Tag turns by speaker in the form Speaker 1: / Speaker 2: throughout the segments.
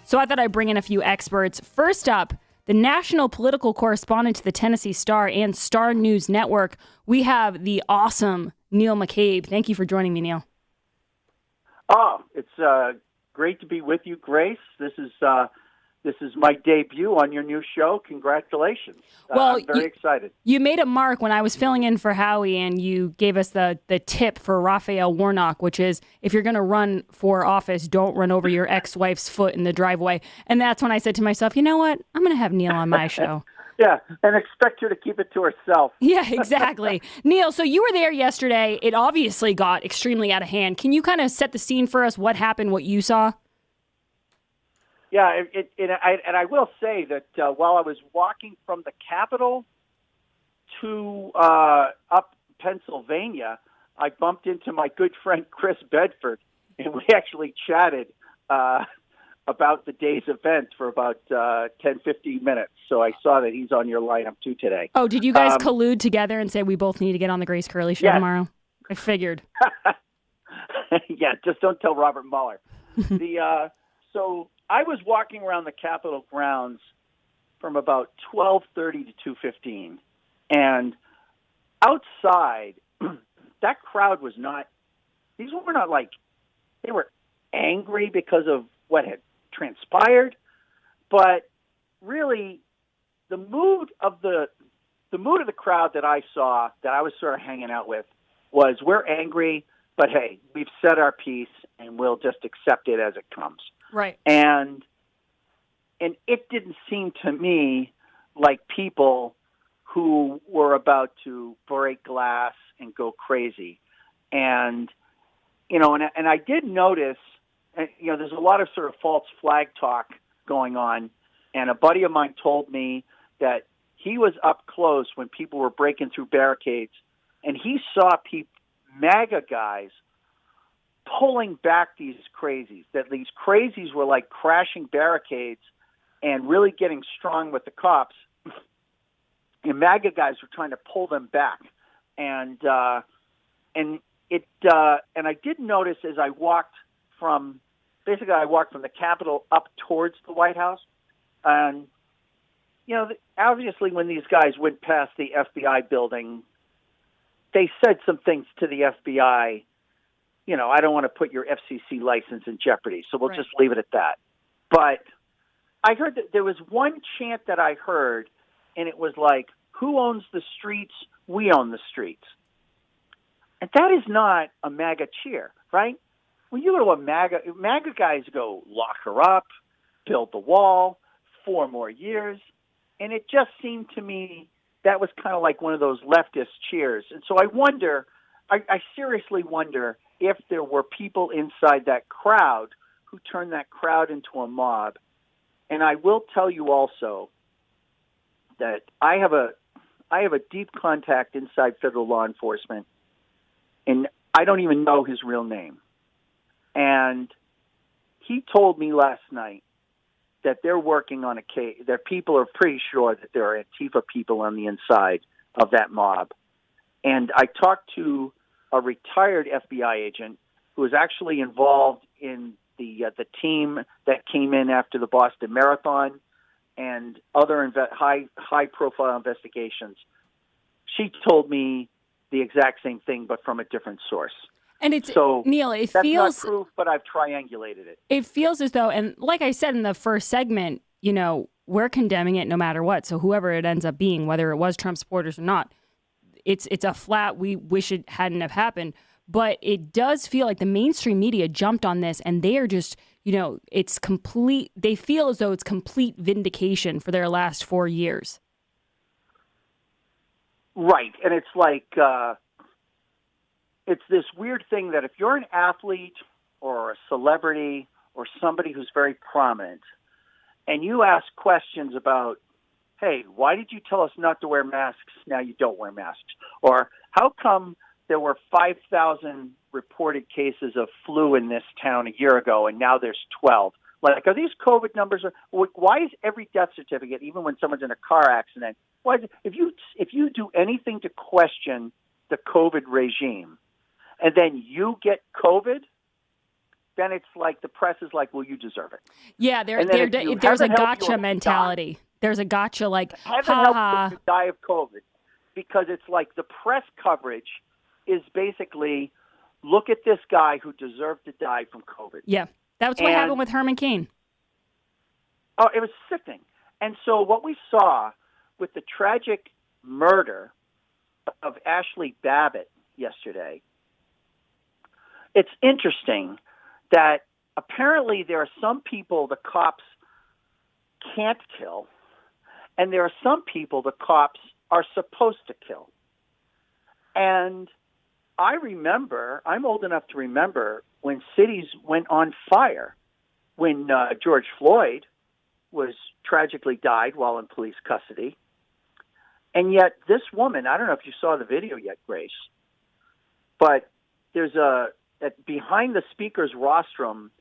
Speaker 1: So I thought I'd bring in a few experts. First up, the national political correspondent to the Tennessee Star and Star News Network. We have the awesome Neil McCabe. Thank you for joining me, Neil.
Speaker 2: Oh, it's great to be with you, Grace. This is my debut on your new show. Congratulations.
Speaker 1: Well,
Speaker 2: I'm very excited.
Speaker 1: You made a mark when I was filling in for Howie, and you gave us the tip for Raphael Warnock, which is if you're going to run for office, don't run over your ex-wife's foot in the driveway. And that's when I said to myself, you know what? I'm going to have Neil on my show.
Speaker 2: Yeah, and expect her to keep it to herself.
Speaker 1: Yeah, exactly. Neil, so you were there yesterday. It obviously got extremely out of hand. Can you kind of set the scene for us? What happened, what you saw?
Speaker 2: Yeah, and I will say that while I was walking from the Capitol to up Pennsylvania, I bumped into my good friend Chris Bedford, and we actually chatted about the day's events for about 10, 15 minutes. So I saw that he's on your lineup too today.
Speaker 1: Oh, did you guys collude together and say we both need to get on the Grace Curley show tomorrow? I figured.
Speaker 2: Yeah, just don't tell Robert Mueller. So I was walking around the Capitol grounds from about 12:30 to 2:15, and outside, that crowd was not. These were not like they were angry because of what had transpired, but really, the mood of the crowd that I saw, that I was sort of hanging out with, was we're angry, but hey, we've said our piece, and we'll just accept it as it comes.
Speaker 1: Right.
Speaker 2: And it didn't seem to me like people who were about to break glass and go crazy. And, you know, and I did notice, you know, there's a lot of sort of false flag talk going on. And a buddy of mine told me that he was up close when people were breaking through barricades, and he saw MAGA guys pulling back these crazies, that these crazies were like crashing barricades and really getting strong with the cops. And MAGA guys were trying to pull them back. And I did notice as I walked from the Capitol up towards the White House. And, you know, obviously when these guys went past the FBI building, they said some things to the FBI. You know, I don't want to put your FCC license in jeopardy, so we'll just leave it at that. But I heard that there was one chant that I heard, and it was like, who owns the streets? We own the streets. And that is not a MAGA cheer, right? When you go to a MAGA guys go, lock her up, build the wall, 4 more years. And it just seemed to me that was kind of like one of those leftist cheers. And so I seriously wonder if there were people inside that crowd who turned that crowd into a mob. And I will tell you also that I have a deep contact inside federal law enforcement, and I don't even know his real name. And he told me last night that they're working on a case. Their people are pretty sure that there are Antifa people on the inside of that mob. And I talked to a retired FBI agent who was actually involved in the team that came in after the Boston Marathon and other high-profile investigations. She told me the exact same thing, but from a different source.
Speaker 1: And it's,
Speaker 2: so
Speaker 1: Neil, it
Speaker 2: that's
Speaker 1: feels...
Speaker 2: not proof, but I've triangulated it.
Speaker 1: It feels as though, and like I said in the first segment, you know, we're condemning it no matter what. So whoever it ends up being, whether it was Trump supporters or not, it's a flat, we wish it hadn't have happened. But it does feel like the mainstream media jumped on this, and they are just, you know, it's complete. They feel as though it's complete vindication for their last 4 years.
Speaker 2: Right. And it's like, it's this weird thing that if you're an athlete or a celebrity or somebody who's very prominent, and you ask questions about, hey, why did you tell us not to wear masks? Now you don't wear masks. Or how come there were 5,000 reported cases of flu in this town a year ago, and now there's 12? Like, are these COVID numbers? Why is every death certificate, even when someone's in a car accident, why is it, if you do anything to question the COVID regime, and then you get COVID, then it's like the press is like, well, you deserve it.
Speaker 1: Yeah, there's a gotcha mentality. There's a gotcha like,
Speaker 2: heaven
Speaker 1: ha
Speaker 2: help
Speaker 1: ha.
Speaker 2: you die of COVID, because it's like the press coverage is basically, look at this guy who deserved to die from COVID.
Speaker 1: Yeah, that's what happened with Herman Cain.
Speaker 2: Oh, it was sickening. And so what we saw with the tragic murder of Ashley Babbitt yesterday, it's interesting that apparently there are some people the cops can't kill, and there are some people the cops are supposed to kill. And I'm old enough to remember when cities went on fire, when George Floyd was tragically died while in police custody. And yet this woman, I don't know if you saw the video yet, Grace, but there's behind the speaker's rostrum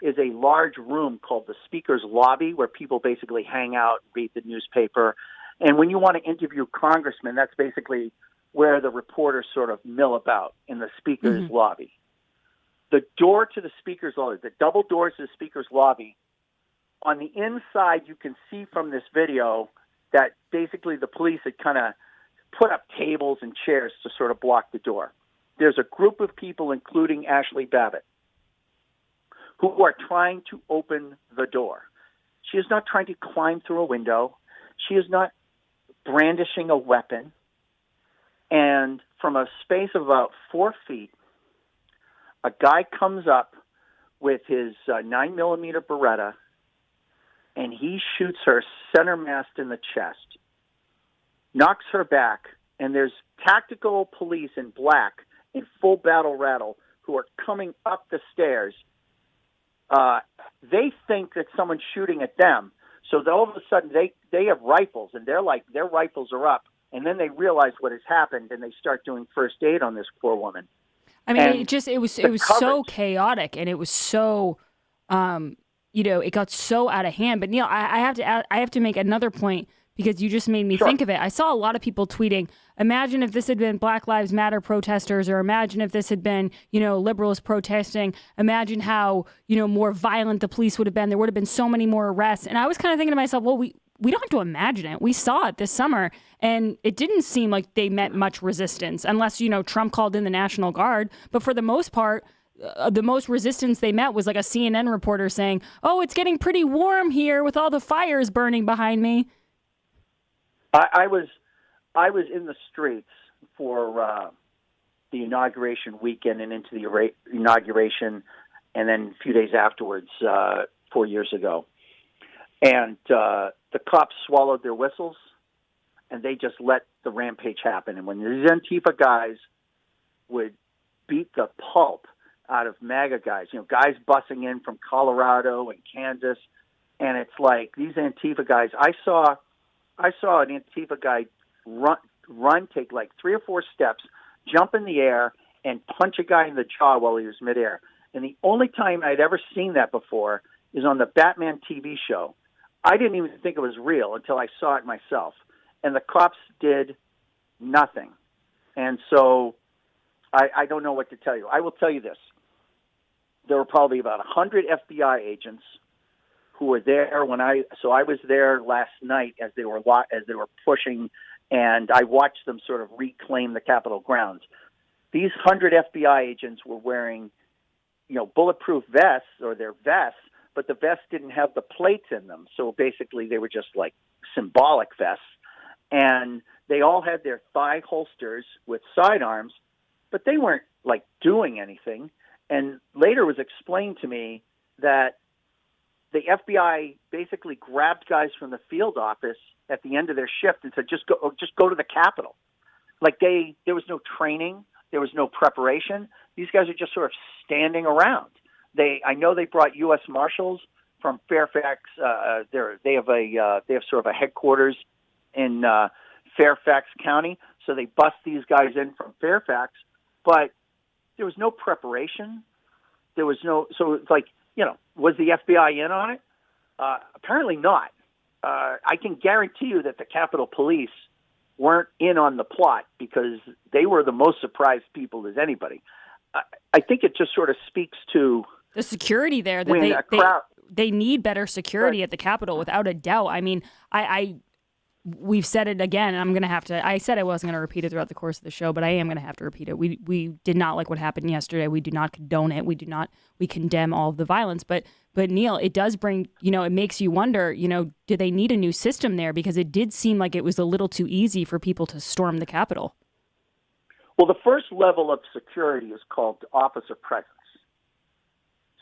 Speaker 2: is a large room called the speaker's lobby, where people basically hang out, read the newspaper. And when you want to interview congressmen, that's basically where the reporters sort of mill about, in the speaker's lobby. The door to the speaker's lobby, the double doors to the speaker's lobby, on the inside you can see from this video that basically the police had kind of put up tables and chairs to sort of block the door. There's a group of people, including Ashley Babbitt, who are trying to open the door. She is not trying to climb through a window. She is not brandishing a weapon. And from a space of about 4 feet, a guy comes up with his 9mm Beretta, and he shoots her center mass in the chest, knocks her back, and there's tactical police in black in full battle rattle who are coming up the stairs. They think that someone's shooting at them, so that all of a sudden they have rifles, and they're like, their rifles are up, and then they realize what has happened, and they start doing first aid on this poor woman.
Speaker 1: I mean, it was so chaotic, and it was so, it got so out of hand. But Neil, I have to make another point, because you just made me think of it. I saw a lot of people tweeting, imagine if this had been Black Lives Matter protesters, or imagine if this had been, liberals protesting. Imagine how, more violent the police would have been. There would have been so many more arrests. And I was kind of thinking to myself, well, we don't have to imagine it. We saw it this summer, and it didn't seem like they met much resistance, unless, Trump called in the National Guard. But for the most part, the most resistance they met was like a CNN reporter saying, oh, it's getting pretty warm here with all the fires burning behind me.
Speaker 2: I was in the streets for the inauguration weekend and into the inauguration, and then a few days afterwards, 4 years ago. And the cops swallowed their whistles, and they just let the rampage happen. And when these Antifa guys would beat the pulp out of MAGA guys, guys busing in from Colorado and Kansas, and it's like these Antifa guys. I saw an Antifa guy run, take like 3 or 4 steps, jump in the air, and punch a guy in the jaw while he was midair. And the only time I'd ever seen that before is on the Batman TV show. I didn't even think it was real until I saw it myself. And the cops did nothing. And so I don't know what to tell you. I will tell you this. There were probably about 100 FBI agents who were there so I was there last night as they were pushing, and I watched them sort of reclaim the Capitol grounds. These 100 FBI agents were wearing, bulletproof vests, or their vests, but the vests didn't have the plates in them. So basically they were just like symbolic vests. And they all had their thigh holsters with sidearms, but they weren't like doing anything. And later it was explained to me that the FBI basically grabbed guys from the field office at the end of their shift and said, just go to the Capitol. Like there was no training. There was no preparation. These guys are just sort of standing around. I know they brought U.S. Marshals from Fairfax. They have sort of a headquarters in Fairfax County. So they bust these guys in from Fairfax, but there was no preparation. So it's like, was the FBI in on it? Apparently not. I can guarantee you that the Capitol Police weren't in on the plot, because they were the most surprised people as anybody. I think it just sort of speaks to
Speaker 1: The security there,
Speaker 2: when a
Speaker 1: that
Speaker 2: crowd.
Speaker 1: they need better security
Speaker 2: Right.
Speaker 1: at the Capitol, without a doubt. I mean, we've said it again, and I'm going to have to. I said I wasn't going to repeat it throughout the course of the show, but I am going to have to repeat it. We did not like what happened yesterday. We do not condone it. We condemn all of the violence. But Neil, it does bring, it makes you wonder, do they need a new system there? Because it did seem like it was a little too easy for people to storm the Capitol.
Speaker 2: Well, the first level of security is called officer presence.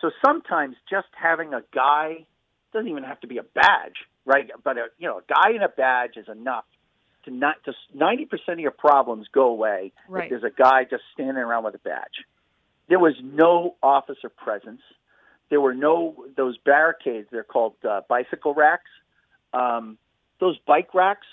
Speaker 2: So sometimes just having a guy, doesn't even have to be a badge, right? But a guy in a badge is enough to 90% of your problems go away
Speaker 1: Right.
Speaker 2: if there's a guy just standing around with a badge. There was no officer presence. There were those barricades. They're called bicycle racks. Those bike racks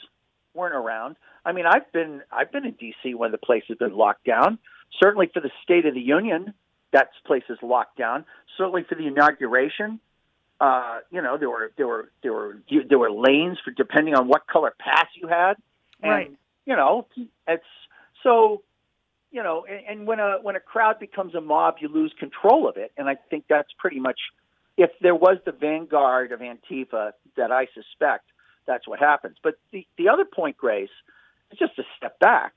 Speaker 2: weren't around. I mean, I've been in D.C. when the place has been locked down. Certainly for the State of the Union, that place is locked down. Certainly for the inauguration, there were lanes for depending on what color pass you had, and
Speaker 1: Right.
Speaker 2: it's so. And when a crowd becomes a mob, you lose control of it. And I think that's pretty much, if there was the vanguard of Antifa that I suspect, that's what happens. But the other point, Grace, is just to step back.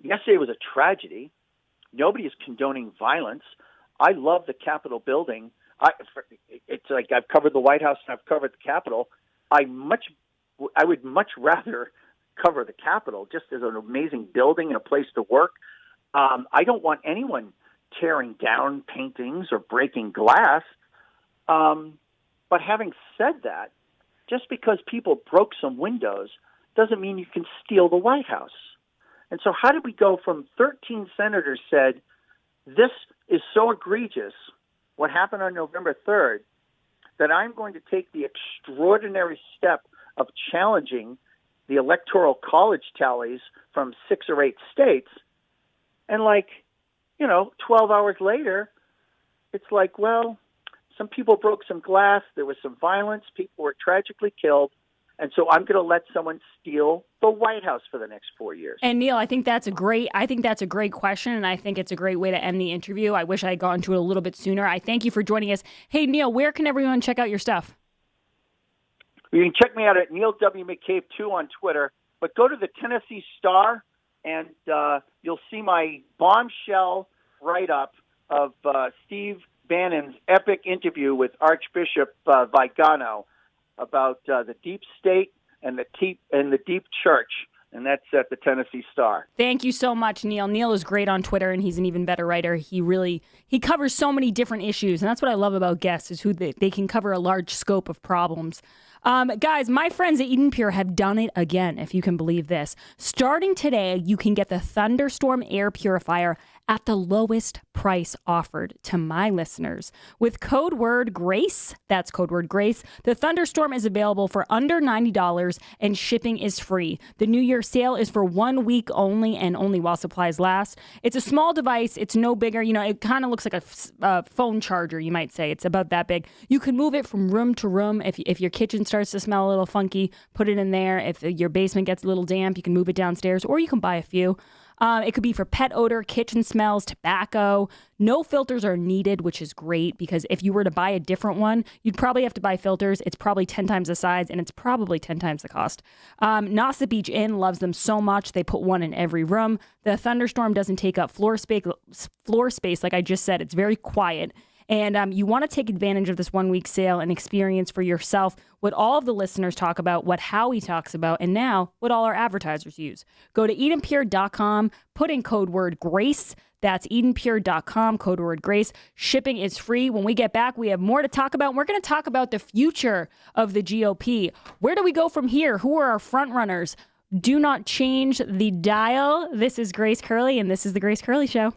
Speaker 2: Yesterday was a tragedy. Nobody is condoning violence. I love the Capitol building. It's like I've covered the White House and I've covered the Capitol. I would much rather cover the Capitol just as an amazing building and a place to work. I don't want anyone tearing down paintings or breaking glass. But having said that, just because people broke some windows doesn't mean you can steal the White House. And so how did we go from 13 senators said, this is so egregious, what happened on November 3rd, that I'm going to take the extraordinary step of challenging the electoral college tallies from 6 or 8 states. And 12 hours later, it's like, well, some people broke some glass. There was some violence. People were tragically killed. And so I'm going to let someone steal the White House for the next 4 years.
Speaker 1: And Neil, I think that's a great question, and I think it's a great way to end the interview. I wish I had gone to it a little bit sooner. I thank you for joining us. Hey, Neil, where can everyone check out your stuff?
Speaker 2: You can check me out at Neil W. McCabe 2 on Twitter, but go to the Tennessee Star, and you'll see my bombshell write-up of Steve Bannon's epic interview with Archbishop Vigano about the deep state and the deep church, and that's at the Tennessee Star.
Speaker 1: Thank you so much, Neil. Neil is great on Twitter, and he's an even better writer. He covers so many different issues, and that's what I love about guests, is who they can cover a large scope of problems. Guys, my friends at Eden Pure have done it again, if you can believe this. Starting today, you can get the Thunderstorm Air Purifier at the lowest price offered to my listeners. With code word GRACE, that's code word GRACE, the Thunderstorm is available for under $90 and shipping is free. The New Year sale is for 1 week only and only while supplies last. It's a small device. It's no bigger. It kind of looks like a phone charger, you might say. It's about that big. You can move it from room to room. If your kitchen starts to smell a little funky, put it in there. If your basement gets a little damp, you can move it downstairs, or you can buy a few. It could be for pet odor, kitchen smells, tobacco. No filters are needed, which is great, because if you were to buy a different one, you'd probably have to buy filters. It's probably 10 times the size, and it's probably 10 times the cost. Nauset Beach Inn loves them so much, they put one in every room. The Thunderstorm doesn't take up floor space, like I just said. It's very quiet. And you want to take advantage of this 1 week sale and experience for yourself what all of the listeners talk about, what Howie talks about, and now what all our advertisers use. Go to EdenPure.com, put in code word GRACE. That's EdenPure.com, code word GRACE. Shipping is free. When we get back, we have more to talk about. We're going to talk about the future of the GOP. Where do we go from here? Who are our front runners? Do not change the dial. This is Grace Curley, and this is The Grace Curley Show.